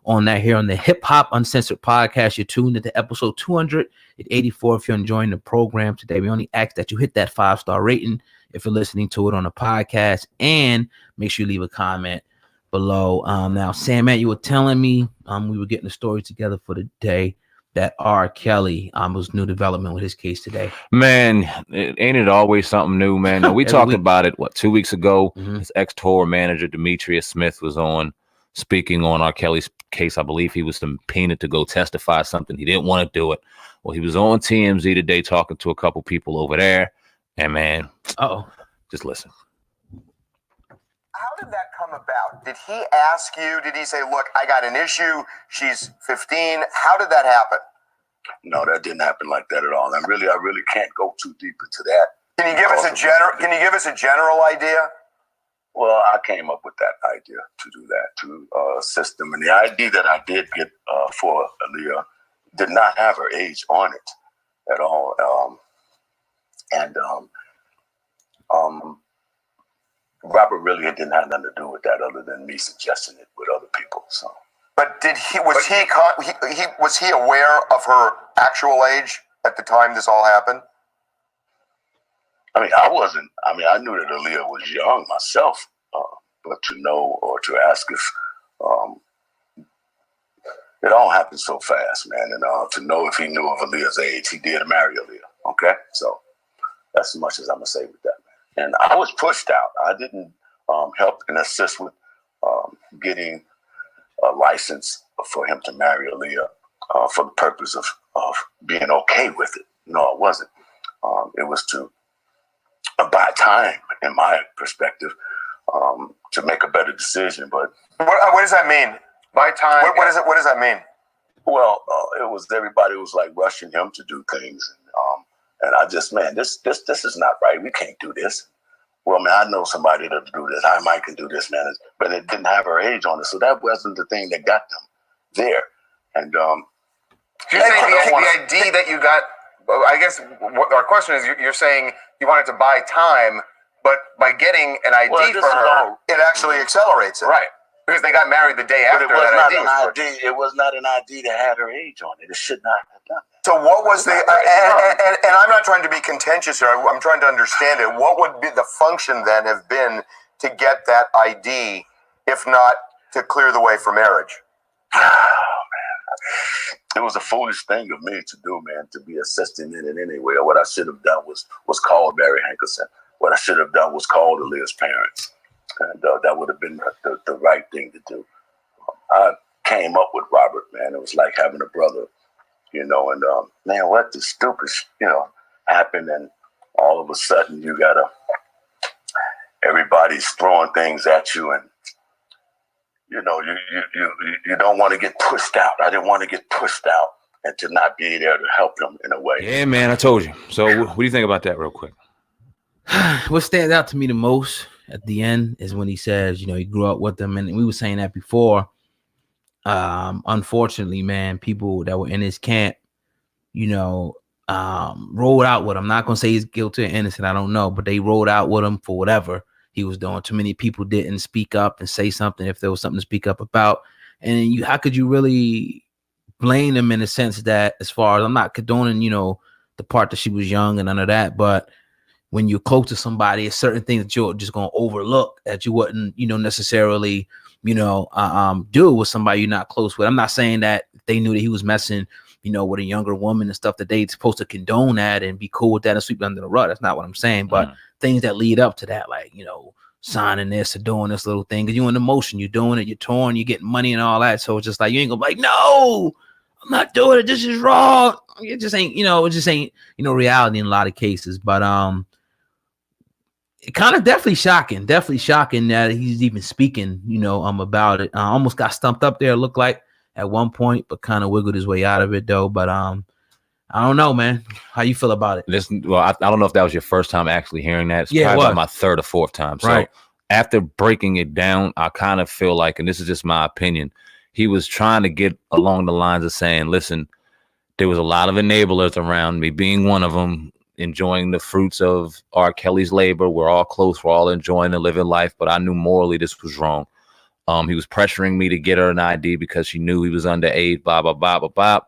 on that here on the Hip Hop Uncensored podcast. You're tuned into episode 284. If you're enjoying the program today, we only ask that you hit that 5-star rating if you're listening to it on the podcast, and make sure you leave a comment below. Now, Sam, man, you were telling me we were getting the story together for the day that R. Kelly was new development with his case today. Man, ain't it always something new, man? Now, we talked about it, 2 weeks ago? His ex-tour manager, Demetrius Smith, was on speaking on R. Kelly's case. I believe he was subpoenaed to go testify something. He didn't want to do it. Well, he was on TMZ today talking to a couple people over there. And, man, just listen. How did that come about? Did he ask you? Did he say, look, I got an issue. She's 15. How did that happen? No, that didn't happen like that at all. And really, I really can't go too deep into that. Can you give us a general idea? Well, I came up with that idea to do that, to assist them. And the ID that I did get for Aaliyah did not have her age on it at all. Robert really didn't have nothing to do with that other than me suggesting it with other people. So, but was he aware of her actual age at the time this all happened? I mean, I knew that Aaliyah was young myself, but to know or to ask if it all happened so fast, man. And to know if he knew of Aaliyah's age, he did marry Aaliyah. Okay, so that's as much as I'm gonna say with that, man. And I was pushed out. I didn't help and assist with getting a license for him to marry Aaliyah for the purpose of being okay with it. No, it wasn't. It was to buy time, in my perspective, to make a better decision. But what does that mean? Buy time. What does that mean? Well, it was everybody was like rushing him to do things, and I just, man, this is not right. We can't do this. Well, man, I know somebody that'll do this. I might can do this, man, but it didn't have her age on it, so that wasn't the thing that got them there. And you're saying the ID that you got. I guess what our question is, you're saying you wanted to buy time, but by getting an ID for her, it actually accelerates it, right? Because they got married the day after that ID. It was not an ID that had her age on it. It should not have done that. So what was and I'm not trying to be contentious here. I'm trying to understand it. What would be the function then have been to get that ID, if not to clear the way for marriage? Oh, man. It was a foolish thing of me to do, man, to be assisting in it anyway. What I should have done was call Barry Hankerson. What I should have done was call Aaliyah's parents. And that would have been the right thing to do. I came up with Robert, man. It was like having a brother, and man, what the stupid, happened. And all of a sudden everybody's throwing things at you, and, you don't want to get pushed out. I didn't want to get pushed out and to not be there to help them in a way. Yeah, man, I told you. So what do you think about that real quick? What stands out to me the most at the end is when he says, he grew up with them. And we were saying that before. Unfortunately, man, people that were in his camp, rolled out with him. I'm not going to say he's guilty or innocent. I don't know. But they rolled out with him for whatever he was doing. Too many people didn't speak up and say something if there was something to speak up about. And how could you really blame them in the sense that, as far as, I'm not condoning, the part that she was young and none of that, but when you're close to somebody, it's certain things that you're just going to overlook that you wouldn't, necessarily, do with somebody you're not close with. I'm not saying that they knew that he was messing, with a younger woman and stuff, that they're supposed to condone that and be cool with that and sweep it under the rug. That's not what I'm saying. But things that lead up to that, like, signing this or doing this little thing, because you're in the motion, you're doing it, you're touring, you're getting money and all that. So it's just like, you ain't gonna be like, no, I'm not doing it. This is wrong. It just ain't, it just ain't, reality in a lot of cases. But it kind of definitely shocking that he's even speaking, about it. Almost got stumped up there, it looked like at one point, but kind of wiggled his way out of it though. But I don't know, man. How you feel about it? Listen, well, I don't know if that was your first time actually hearing that. It's probably about my third or fourth time. Right. So after breaking it down, I kind of feel like, and this is just my opinion, he was trying to get along the lines of saying, listen, there was a lot of enablers around me, being one of them, enjoying the fruits of R. Kelly's labor. We're all close. We're all enjoying and living life. But I knew morally this was wrong. He was pressuring me to get her an ID because she knew he was underage, blah, blah, blah, blah, blah.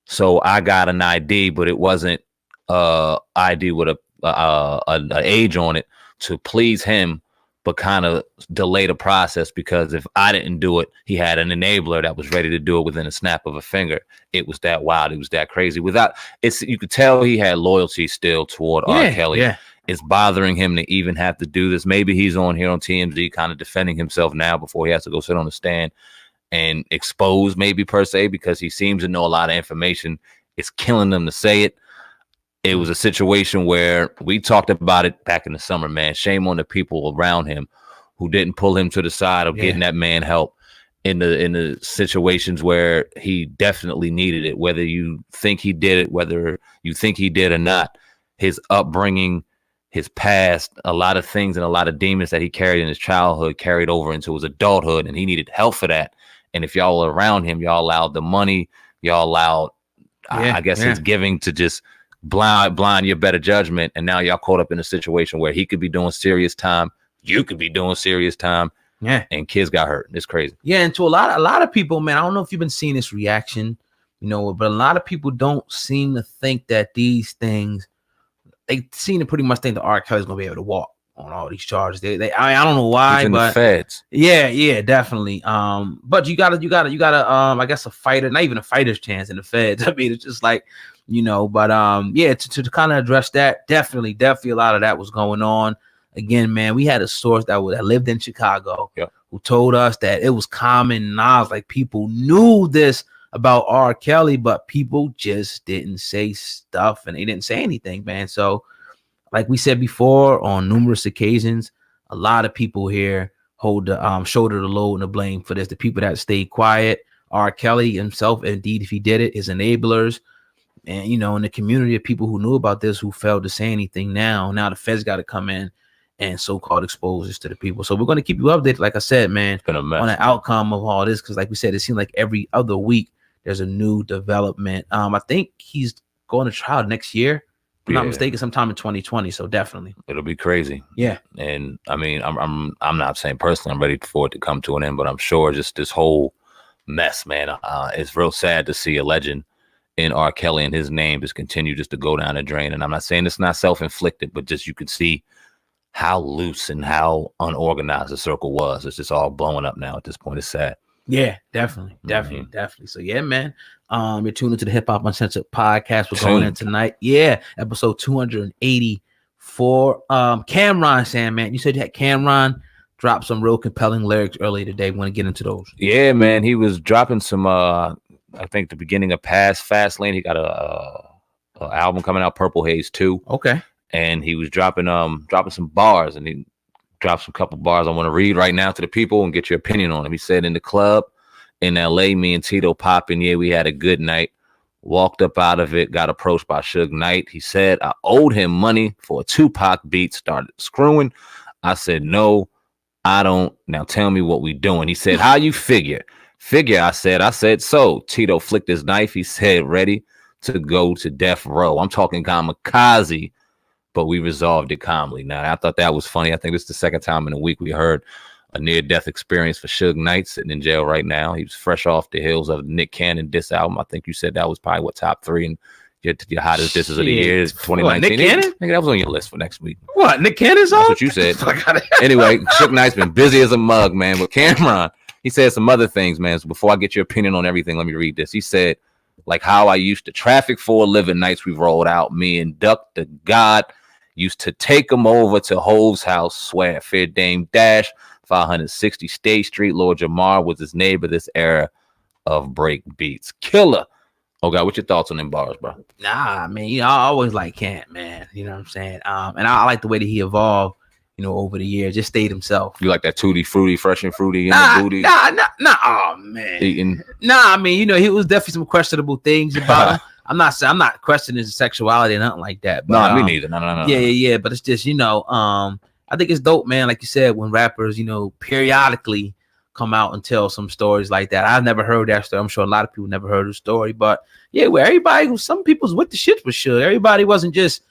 So I got an ID, but it wasn't ID with an age on it to please him, but kind of delay the process, because if I didn't do it, he had an enabler that was ready to do it within a snap of a finger. It was that wild. It was that crazy. You could tell he had loyalty still toward R. Kelly. Yeah. It's bothering him to even have to do this. Maybe he's on here on TMZ kind of defending himself now before he has to go sit on the stand and expose, maybe per se, because he seems to know a lot of information. It's killing them to say it. It was a situation where we talked about it back in the summer, man. Shame on the people around him who didn't pull him to the side of getting that man help in the situations where he definitely needed it. Whether you think he did it, whether you think he did or not, his upbringing, his past, a lot of things and a lot of demons that he carried in his childhood carried over into his adulthood, and he needed help for that. And if y'all are around him, y'all allowed the money, y'all allowed, I guess, his giving to just blind your better judgment, and now y'all caught up in a situation where he could be doing serious time, you could be doing serious time, and kids got hurt. It's crazy. And to a lot of people, man, I don't know if you've been seeing this reaction, but a lot of people don't seem to think that these things, they seem to pretty much think that R. Kelly's gonna be able to walk on all these charges. I don't know why, in but the feds. Yeah, definitely. But you gotta I guess a fighter, not even a fighter's chance in the feds. I mean, it's just like, but to kind of address that, definitely a lot of that was going on. Again, man, we had a source that lived in Chicago who told us that it was common knowledge, like people knew this about R. Kelly, but people just didn't say stuff and they didn't say anything, man. So like we said before on numerous occasions, a lot of people here hold the shoulder the load and the blame for this. The people that stayed quiet, R. Kelly himself, indeed, if he did it, his enablers, and in the community of people who knew about this, who failed to say anything. Now the feds got to come in and so-called expose this to the people. So we're going to keep you updated, like I said, man, it's been a mess, on the outcome of all this, because like we said, it seemed like every other week there's a new development. I think he's going to trial next year, if I'm not mistaken, sometime in 2020. So definitely, it'll be crazy. Yeah, and I mean, I'm not saying personally I'm ready for it to come to an end, but I'm sure just this whole mess, man. It's real sad to see a legend in R. Kelly and his name just continue just to go down the drain. And I'm not saying it's not self-inflicted, but just you can see how loose and how unorganized the circle was. It's just all blowing up now at this point. It's sad. Yeah, definitely. So yeah, man. You're tuned into the Hip Hop Uncensored podcast. We're going in tonight. Yeah, episode 284. Cameron Sandman. You said you had Cameron drop some real compelling lyrics earlier today. We want to get into those. Yeah, man. He was dropping some I think the beginning of Fast Lane. He got a album coming out, Purple Haze 2. Okay. And he was dropping some bars, and he dropped some couple bars I want to read right now to the people and get your opinion on them. He said, in the club in LA, me and Tito popping, we had a good night. Walked up out of it, got approached by Suge Knight. He said I owed him money for a Tupac beat, started screwing. I said, no, I don't. Now tell me what we doing. He said, how you figure? I said, so. Tito flicked his knife. He said, ready to go to death row. I'm talking kamikaze, but we resolved it calmly. Now, I thought that was funny. I think this is the second time in a week we heard a near-death experience for Suge Knight, sitting in jail right now. He was fresh off the heels of the Nick Cannon diss album. I think you said that was probably top 3 and your hottest disses of the year is 2019. What, Nick Cannon? I think that was on your list for next week. What, Nick Cannon's on? That's what you said. Anyway, Suge Knight's been busy as a mug, man. With Cameron, he said some other things, man. So before I get your opinion on everything, let me read this. He said, like how I used to traffic for a living, nights we rolled out, me and Duck the God used to take him over to Hove's house, swear. Fair Dame Dash, 560 State Street. Lord Jamar was his neighbor this era of break beats. Killer. Oh, God, what's your thoughts on them bars, bro? Nah, man, I always like Camp, man. You know what I'm saying? And I like the way that he evolved, over the years. Just stayed himself. You like that tutti fruity, fresh and fruity in the booty? Nah. Oh, man. Eating. Nah, I mean, he was definitely some questionable things about him. I'm not questioning his sexuality or nothing like that. But, no, me neither. No. Yeah. But it's just, I think it's dope, man. Like you said, when rappers, periodically come out and tell some stories like that. I've never heard that story. I'm sure a lot of people never heard the story. But yeah, where some people's with the shit with Suge. Everybody wasn't just,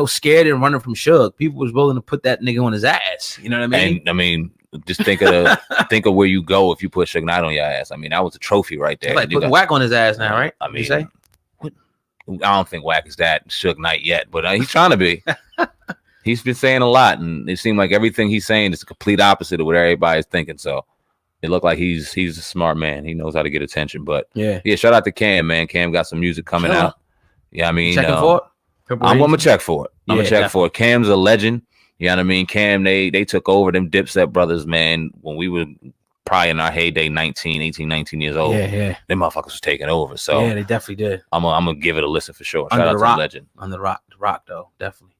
scared and running from Suge. People was willing to put that nigga on his ass. You know what I mean? And I mean, just think of where you go if you put Suge Knight on your ass. I mean, that was a trophy right there. It's like putting Whack on his ass now, right? I mean, you say? I don't think Whack is that Suge Knight yet, but he's trying to be. He's been saying a lot, and it seemed like everything he's saying is the complete opposite of what everybody's thinking. So it looked like he's a smart man. He knows how to get attention. But yeah, shout out to Cam, man. Cam got some music coming out. Yeah, I mean, checking for it. I'm gonna check for it. I'm gonna check for it. Cam's a legend. You know what I mean? Cam, they took over them Dipset brothers, man, when we were probably in our heyday, 19 years old. Yeah. Them motherfuckers was taking over. So yeah, they definitely did. I'm gonna give it a listen for sure. Shout out to the legend. On the rock though, definitely.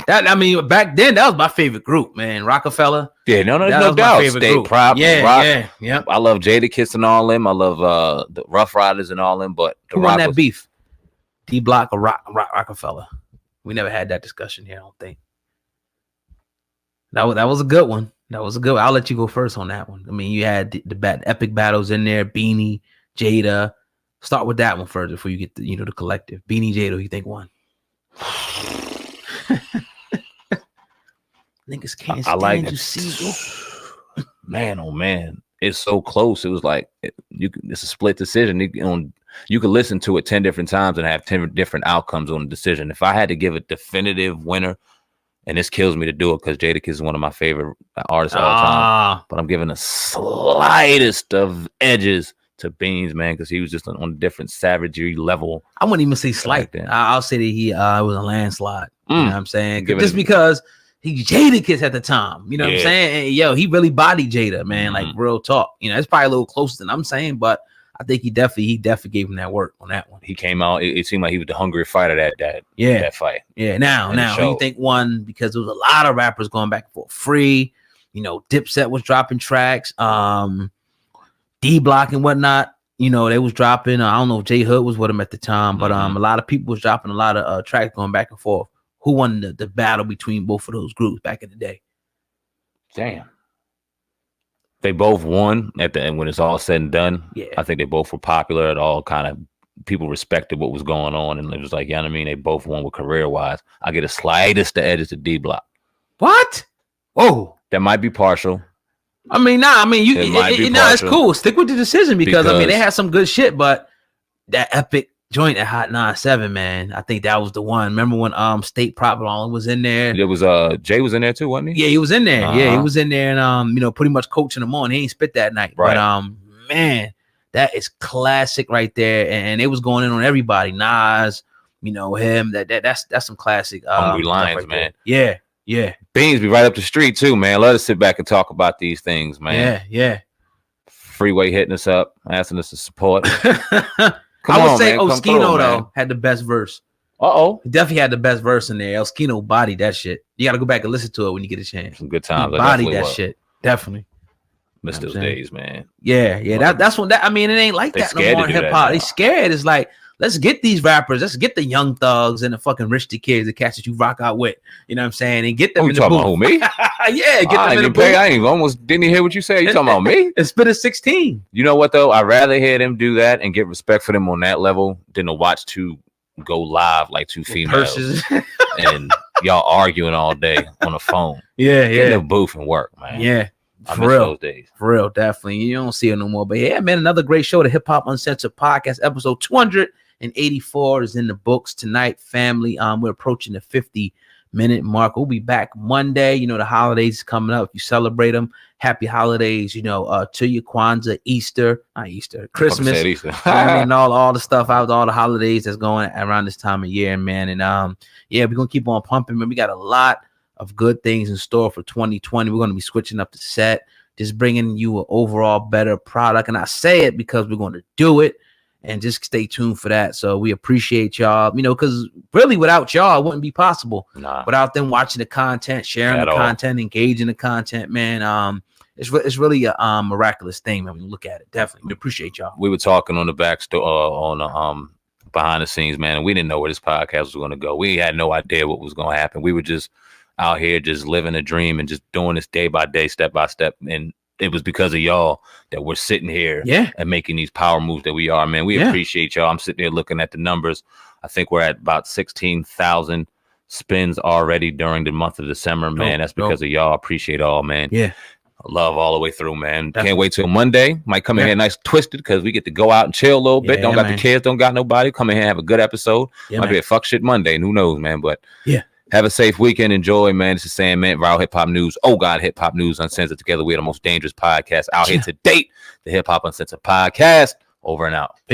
That, I mean, back then that was my favorite group, man. Rockefeller. Yeah, no doubt. State Prop, yeah. I love Jadakiss and all them. I love the Rough Riders and all them. But who won that beef? D Block or Rockefeller? We never had that discussion here. I don't think. That was a good one. I'll let you go first on that one. I mean, you had the epic battles in there. Beanie, Jada. Start with that one first before you get the collective. Beanie, Jada. Who you think won? Niggas can't stand like you, see. Man, oh man, it's so close. It was like it's a split decision. You could listen to it 10 different times and have 10 different outcomes on the decision. If I had to give a definitive winner, and this kills me to do it because Jadakiss is one of my favorite artists of all time, but I'm giving the slightest of edges to Beans, man, because he was just on a different savagery level. I wouldn't even say slight. I'll say that he was a landslide. You know what I'm saying? Just because he Jadakiss at the time. You know what I'm saying? And, he really bodied Jada, man. Like real talk. It's probably a little closer than I'm saying, but I think he definitely gave him that work on that one. He came out. It seemed like he was the hungry fighter that fight. Yeah. Now who you think won? Because there was a lot of rappers going back for free. Dipset was dropping tracks. D Block and whatnot. They was dropping. I don't know if J Hood was with him at the time, but a lot of people was dropping a lot of tracks going back and forth. Who won the battle between both of those groups back in the day? Damn. They both won at the end when it's all said and done. Yeah. I think they both were popular at all. Kind of people respected what was going on. And it was like, you know what I mean? They both won with career wise. I get the slightest of edges to D Block. What? Oh, that might be partial. I mean, it's cool. Stick with the decision because I mean, they had some good shit, but that epic joint at Hot 97, man, I think that was the one. Remember when State Prop was in there? It was Jay was in there too, wasn't he? Yeah, he was in there. Yeah, he was in there and pretty much coaching them on. He ain't spit that night. Right. But man, that is classic right there. And it was going in on everybody. Nas, him. That's some classic Hungry Lions, right man. There. Yeah. Beans be right up the street too, man. Let us sit back and talk about these things, man. Yeah. Freeway hitting us up, asking us to support. I would say Oskino though had the best verse. He definitely had the best verse in there. Oskino bodied that shit. You got to go back and listen to it when you get a chance. Some good times. He bodied that shit. Definitely. Miss those days, man. Yeah. That's what I mean, it ain't like that no more in hip hop. They scared. It's like, let's get these rappers. Let's get the young thugs and the fucking rich kids, the cats that you rock out with. You know what I'm saying? And get them in the booth. About me? Yeah, get them in the booth. I ain't almost didn't hear what you said. You talking about me? It's been a 16. You know what though? I'd rather hear them do that and get respect for them on that level than to watch two go live like two females and y'all arguing all day on the phone. Yeah. Get in the booth and work, man. Yeah. For real. Those days. For real, definitely. You don't see it no more. But yeah, man, another great show, the Hip Hop Uncensored Podcast, episode 284 is in the books tonight, family. We're approaching the 50-minute mark. We'll be back Monday. The holidays coming up. If you celebrate them, happy holidays. To your Kwanzaa, Christmas. Easter. And all the stuff out, all the holidays that's going around this time of year, man. And we're gonna keep on pumping, man. We got a lot of good things in store for 2020. We're gonna be switching up the set, just bringing you an overall better product. And I say it because we're going to do it. And just stay tuned for that. So we appreciate y'all, because really without y'all, it wouldn't be possible. Without them watching the content, sharing the content, engaging the content, man. It's really a miraculous thing, man, when you look at it. Definitely. We appreciate y'all. We were talking on the backstory, on the behind the scenes, man, and we didn't know where this podcast was going to go. We had no idea what was going to happen. We were just out here just living a dream and just doing this day by day, step by step. And it was because of y'all that we're sitting here and making these power moves that we are, man. We appreciate y'all. I'm sitting there looking at the numbers. I think we're at about 16,000 spins already during the month of December, man. That's because of y'all. Appreciate all, man. Yeah. Love all the way through, man. Definitely. Can't wait till Monday. Might come in here nice twisted because we get to go out and chill a little bit. Don't got the kids, don't got nobody. Come in here, have a good episode. Might be a fuck shit Monday. And who knows, man? But have a safe weekend. Enjoy, man. This is Sam, man. Viral Hip Hop News. Oh, God, Hip Hop News Uncensored. Together, we're the most dangerous podcast out here to date. The Hip Hop Uncensored Podcast. Over and out.